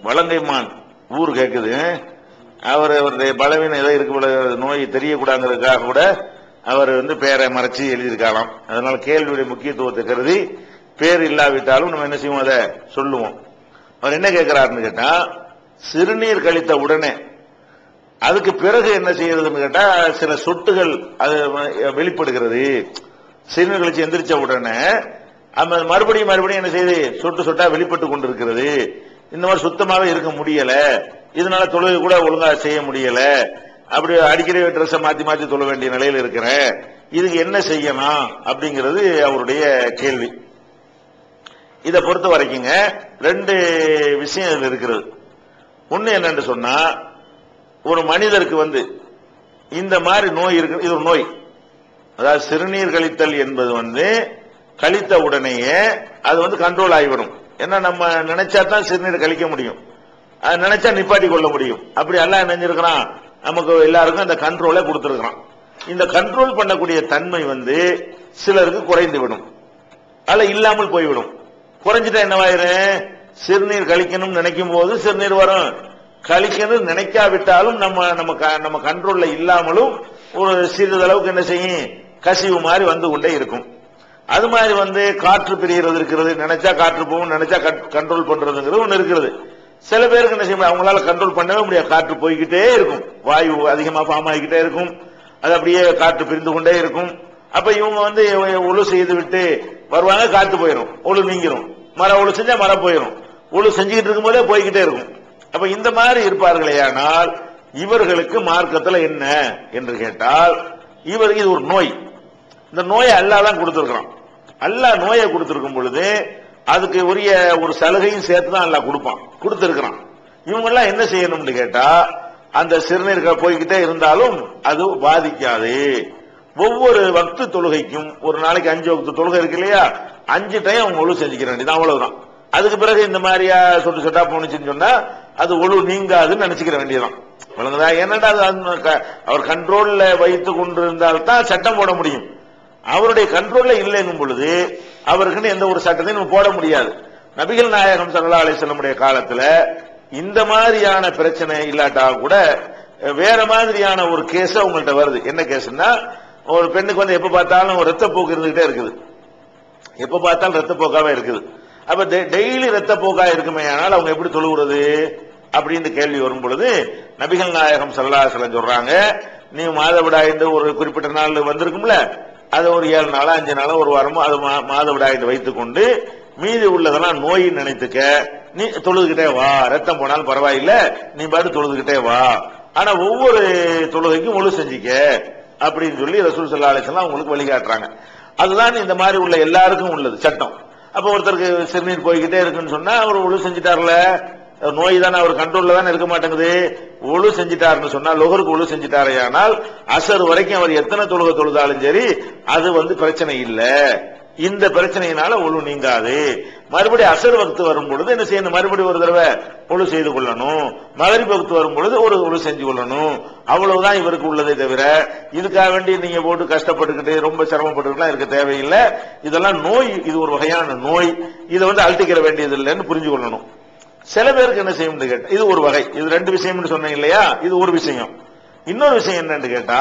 வலங்கைமான் ஊர் கேட்குது. அவருடைய பலவீனம் ஏதோ இருக்கு, நோய் தெரியக்கூடாதுக்காக கூட அவர் பேரை மறைச்சி எழுதியிருக்கலாம். அதனால கேள்வியுடைய முக்கியத்துவத்தை கருதி பேர் இல்லாவிட்டாலும் நம்ம என்ன செய்வோம், அதை சொல்லுவோம். அவர் என்ன கேட்கிறாருன்னு கேட்டா, சிறுநீர் கழித்த உடனே அதுக்கு பிறகு என்ன செய்யறதுன்னு கேட்டா, சில சொட்டுகள் அது வெளிப்படுகிறது. சிறுநீர் கழிச்சு எந்திரிச்ச உடனே மறுபடியும் என்ன செய்யுது, சொட்டு சொட்டா வெளிப்பட்டு கொண்டிருக்கிறது. இந்த மாதிரி சுத்தமாவே இருக்க முடியல, இதனால தொழுகை கூட ஒழுங்கா செய்ய முடியல, அப்படி அடிக்கடி ட்ரெஸ்ஸை மாத்தி மாத்தி தொழ வேண்டிய நிலையில் இருக்கிறேன், இதுக்கு என்ன செய்யலாம் அப்படிங்கிறது அவருடைய கேள்வி. இதை பொறுத்த வரைக்குங்க ரெண்டு விஷயம் இதுல இருக்கிறது. ஒண்ணு என்னன்னு சொன்னா, ஒரு மனிதருக்கு இந்த மாதிரி நோய் இருக்கு, இது ஒரு நோய். அதாவது சிறுநீர் கழித்தல் என்பது கழித்த உடனேயே அது கண்ட்ரோல் ஆகிவிடும். ஏன்னா நம்ம நினைச்சா தான் சிறுநீர் கழிக்க முடியும், அது நினைச்சா நிப்பாட்டி கொள்ள முடியும். அப்படி எல்லாம் நினைஞ்சிருக்கிறான், நமக்கு எல்லாருக்கும் அந்த கண்ட்ரோலை கொடுத்திருக்கிறான். இந்த கண்ட்ரோல் பண்ணக்கூடிய தன்மை சிலருக்கு குறைந்து விடும், அல்ல இல்லாமல் போய்விடும். குறைஞ்சிட்டா என்னவாயிரும், சிறுநீர் கழிக்கணும் நினைக்கும் போது சிறுநீர் வரும், கழிக்கணும் நினைக்காவிட்டாலும் நம்ம கண்ட்ரோல்ல இல்லாமலும் ஒரு சிறிதளவுக்கு என்ன செய்யும், கசிவு மாதிரி வந்து கொண்டே இருக்கும். அது மாதிரி காற்று பிரிகிறது இருக்கிறது, நினைச்சா காற்று போகும், நினைச்சா கண்ட்ரோல் பண்றதுங்கிறது ஒண்ணு இருக்கிறது. சில பேருக்கு என்ன செய்ய, அவங்களால கண்ட்ரோல் பண்ணவே முடியாது, காற்று போய்கிட்டே இருக்கும், வாயு அதிகமா ஃபார்ம் ஆகிக்கிட்டே இருக்கும், அது அப்படியே காற்று பிரிந்து கொண்டே இருக்கும். அப்ப இவங்க ஒழு செய்து விட்டு வருவாங்க, காற்று போயிடும், ஒழு நீங்கிரும். ஒழு செஞ்சா மரம் போயிடும், ஒழு செஞ்சுக்கிட்டு இருக்கும் போதே போய்கிட்டே இருக்கும். அப்ப இந்த மாதிரி இருப்பார்களே, ஆனால் இவர்களுக்கு மார்க்கத்துல என்ன என்று கேட்டால், இவருக்கு இது ஒரு நோய். இந்த நோயை அல்லாஹ் தான் கொடுத்திருக்கிறான். அல்லாஹ் நோயை கொடுத்திருக்கும் பொழுது அதுக்கு உரிய ஒரு சலுகையும் சேர்த்து தான் அல்லாஹ் கொடுத்திருக்கிறான். இவங்க எல்லாம் என்ன செய்யணும்னு கேட்டா, அந்த சிறுநீர் போய்கிட்டே இருந்தாலும் அது பாதிக்காது. ஒவ்வொரு வக்து தொழுகைக்கும், ஒரு நாளைக்கு 5 வக்து தொழுகை இருக்கு இல்லையா, 5 டைம் அவங்க ஒழு செஞ்சுக்க வேண்டியது, அவ்வளவுதான். அதுக்கு பிறகு இந்த மாதிரியா சொட்டு சொட்டா போனுச்சுன்னு சொன்னா அது ஒழு நீங்காதுன்னு நினைச்சுக்கிற வேண்டியதான். என்னடா அவர் கண்ட்ரோல்ல வைத்துக் கொண்டிருந்தால்தான் சட்டம் போட முடியும். அவருடைய கண்ட்ரோல்ல இல்லைன்னும் பொழுது அவருக்குன்னு எந்த ஒரு சட்டத்தையும் நம்ம போட முடியாது. நபிகள் நாயகம் ஸல்லல்லாஹு அலைஹி வஸல்லம் காலத்துல இந்த மாதிரியான பிரச்சனை இல்லாட்டா கூட வேற மாதிரியான ஒரு கேஸ் அவங்கள்ட்ட வருது. என்ன கேஸ்னா, ஒரு பெண்ணுக்கு எப்ப பார்த்தாலும் ஒரு ரத்தப்போக்கு இருந்துகிட்டே இருக்குது, எப்ப பார்த்தாலும் ரத்தப்போக்காவே இருக்குது. அப்ப டெய்லி ரத்தப்போக்கா இருக்குமே, ஆனால் அவங்க எப்படி தொழுகிறது அப்படின்னு கேள்வி வரும் பொழுது நபிகள் நாயகம் ஸல்லல்லாஹு அலைஹி வஸல்லம் சொல்றாங்க, நீ மாதவிடாய் ஒரு குறிப்பிட்ட நாள் வந்திருக்கும்ல, அது ஒரு 7 நாளோ 5 நாளோ ஒரு வாரமோ அது மாதவிடாய் வைத்துக் கொண்டு மீதி உள்ளதெல்லாம் நோய் நினைத்துக்க, நீ தொழுதுகிட்டே வா, ரத்தம் போனாலும் பரவாயில்ல, நீ பாட்டு தொழுதுகிட்டே வா, ஆனா ஒவ்வொரு தொழுகைக்கும் ஒழு செஞ்சிக்க அப்படின்னு சொல்லி ரசூல் ஸல்லல்லாஹு அலைஹி வஸல்லம் உங்களுக்கு வழிகாட்டுறாங்க. அதுதான் இந்த மாதிரி உள்ள எல்லாருக்கும் உள்ளது சட்டம். அப்ப ஒருத்தருக்கு சிறுநீர் போய்கிட்டே இருக்குன்னு சொன்னா அவர் ஒழு செஞ்சிட்டார்ல, நோய் தானே, அவர் கண்ட்ரோல்ல தானே இருக்க மாட்டேங்குது. ஒழு செஞ்சிட்டாருன்னு சொன்னா, லொஹருக்கு ஒழு செஞ்சிட்டாரே ஆனால் அசர் வரைக்கும் அவர் எத்தனை தொழுகை தொழுதாலும் சரி அது பிரச்சனை இல்ல. இந்த பிரச்சனையினால ஒழு நீங்காது. மறுபடியும் அசர் வக்து வரும் பொழுது என்ன செய்யணும், மறுபடியும் ஒரு தடவை ஒழு செய்து கொள்ளணும். மகரிப் வக்து வரும் பொழுது ஒரு ஒழு செஞ்சு கொள்ளணும். அவ்வளவுதான் இவருக்கு உள்ளதை தவிர இதுக்காக வேண்டி நீங்க போட்டு கஷ்டப்பட்டுக்கிட்டு ரொம்ப சிரமப்பட்டுலாம் இருக்க தேவையில்லை. இதெல்லாம் நோய், இது ஒரு வகையான நோய், இதை அழட்டிக்கிற வேண்டியது இல்லைன்னு புரிஞ்சு கொள்ளணும். சில பேருக்கு என்ன செய்யும் கேட்டா, இது ஒரு வகை, இது 2 விஷயம் சொன்னீங்க இல்லையா, இது ஒரு விஷயம். இன்னொரு விஷயம் என்னன்னு கேட்டா,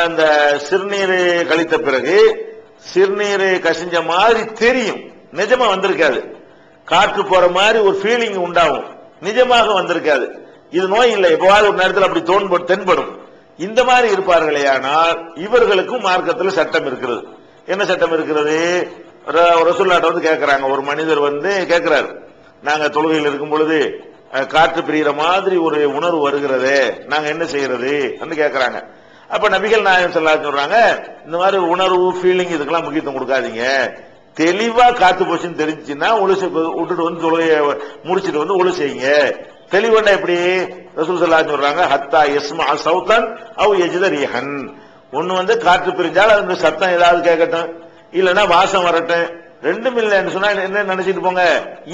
அந்த சிறுநீர் கழித்த பிறகு சிறுநீர் கசிஞ்ச மாதிரி தெரியும், நிஜமா வந்திருக்காது, காற்று போற மாதிரி ஒரு ஃபீலிங் உண்டாகும், நிஜமாக வந்திருக்காது. இது நோய் இல்லை, எப்பவாவது ஒரு நேரத்தில் அப்படி தென்படும். இந்த மாதிரி இருப்பார்களே, ஆனால் இவர்களுக்கும் மார்க்கத்தில் சட்டம் இருக்கிறது. என்ன சட்டம் இருக்கிறது, ரசூலுல்லாஹ் கேட்கிறாங்க, ஒரு மனிதர் கேட்கிறார், நாங்க தொழுகையில் இருக்கும் பொழுது காற்று பிரிகிற மாதிரி ஒரு உணர்வு வருகிறதே, நாங்க என்ன செய்யறது கேட்கிறாங்க. அப்ப நபிகள் நாயகம் ஸல்லல்லாஹு அலைஹி வஸல்லம் சொல்றாங்க, இந்த மாதிரி உணர்வு ஃபீலிங் இதுக்கெல்லாம் முக்கியத்துவம் கொடுக்காதீங்க, தெளிவா காத்து போச்சுன்னு தெரிஞ்சுச்சுன்னா ஒழு விட்டுட்டு தொழுகையை முடிச்சுட்டு ஒழு செய்யுங்க. தெளிவா எப்படி ரசூல் ஸல்லல்லாஹு அலைஹி வஸல்லம் சொல்றாங்க, ஹத்தா யஸ்மா சௌதன் அவ் யஜித ரீஹன், ஒண்ணு காற்று பிரிஞ்சால் அந்த சத்தம் ஏதாவது கேட்கட்டும், இல்லைன்னா வாசம் வரட்டும், ரெண்டும் இல்லைன்னு சொன்னா என்ன நினைச்சிட்டு போங்க,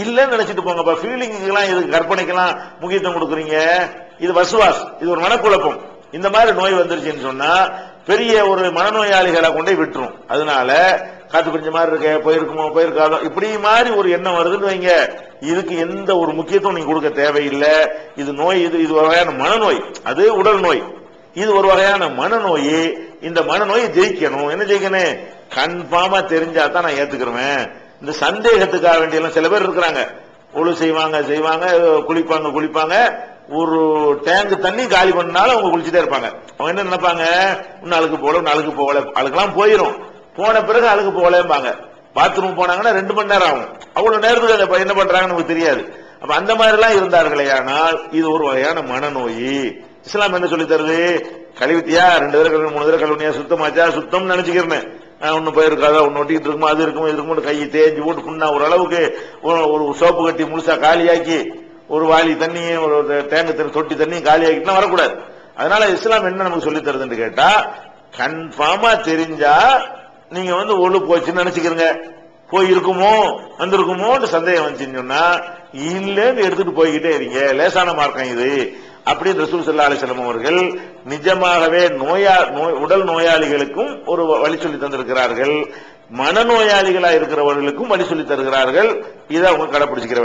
இல்லன்னு நினைச்சிட்டு போங்க. ஃபீலிங்லாம் இது கற்பனைக்கெல்லாம் முக்கியத்துவம் கொடுக்குறீங்க, இது வசுவாஸ், இது ஒரு மனக்குழப்பம். இந்த மாதிரி நோய் வந்துருச்சுன்னு சொன்னா பெரிய ஒரு மனநோயாளிகளை கொண்டே விட்டுரும். அதனால காத்து பிடிச்ச மாதிரி இருக்க, போயிருக்குமோ போயிருக்காதோ, இப்படி மாதிரி ஒரு எண்ணம் வருதுன்னு வைங்க, இதுக்கு எந்த ஒரு முக்கியத்துவம் நீங்க கொடுக்க தேவையில்லை. இது நோய், இது வகையான மனநோய், அது உடல் நோய். இது ஒரு வகையான மனநோய். இந்த மனநோயை ஜெயிக்கணும். என்ன ஜெயிக்கணும்? கன்ஃபார்மா தெரிஞ்சா தான் நான் ஏத்துக்கிறேன். இந்த சந்தேகத்துக்காக வேண்டிய எல்லாம் சில பேர் இருக்கிறாங்க, ஒழு செய்வாங்க, குளிப்பாங்க, ஒரு டேங்க் தண்ணி காலி பண்ணாலும் அவங்க குளிச்சுட்டே இருப்பாங்க. அவங்க என்ன நினைப்பாங்க, இன்னும் அழுக்கு போகல, அழுக்கெல்லாம் போயிடும், போன பிறகு அழுக்கு போகலம்பாங்க. பாத்ரூம் போனாங்கன்னா 2 மணி நேரம் ஆகும். அவ்வளவு நேரத்துக்கு என்ன பண்றாங்கன்னு நமக்கு தெரியாது. அப்ப அந்த மாதிரி எல்லாம் இருந்தார்களே, ஆனால் இது ஒரு வகையான மனநோய். இஸ்லாம் என்ன சொல்லி தருது? கழுவித்தியா, 2 தடவை கழுவி 3 தடவை கழுவினியா, சுத்தமாச்சா, சுத்தம் நினைச்சுக்கிறேன், ஒன்னு போயிருக்காதா, ஒன்னு ஒட்டிட்டு இருக்குமோ, அது இருக்குமோ, இது இருக்குமோ, கையை தேஞ்சு போட்டு புண்ணா ஒரு அளவுக்கு ஒரு சோப்பு கட்டி முழுசா காலியாக்கி, ஒரு வாளி தண்ணி, ஒரு டேங்க் தண்ணி, தொட்டி தண்ணி காலியாக்கிட்டுலாம் வரக்கூடாது. அதனால இஸ்லாம் என்ன நமக்கு சொல்லி தருதுன்னு கேட்டா, கன்ஃபார்மா தெரிஞ்சா நீங்க ஒழு போச்சுன்னு நினைச்சுக்கிறீங்க, போய் இருக்குமோ வந்திருக்குமோ சந்தேகம் வந்துச்சுன்னு சொன்னா இல்லன்னு எடுத்துட்டு போய்கிட்டே இருங்க, லேசான மார்க்கம் இது அப்படின்னு ரசூல் ஸல்லல்லாஹு அலைஹி வஸல்லம் அவர்கள் நிஜமாகவே உடல் நோயாளிகளுக்கும் ஒரு வழி சொல்லி தந்திருக்கிறார்கள், மனநோயாளிகளா இருக்கிறவர்களுக்கும் வழி சொல்லி தருகிறார்கள். இதை அவங்க கடைபிடிச்சுக்கிற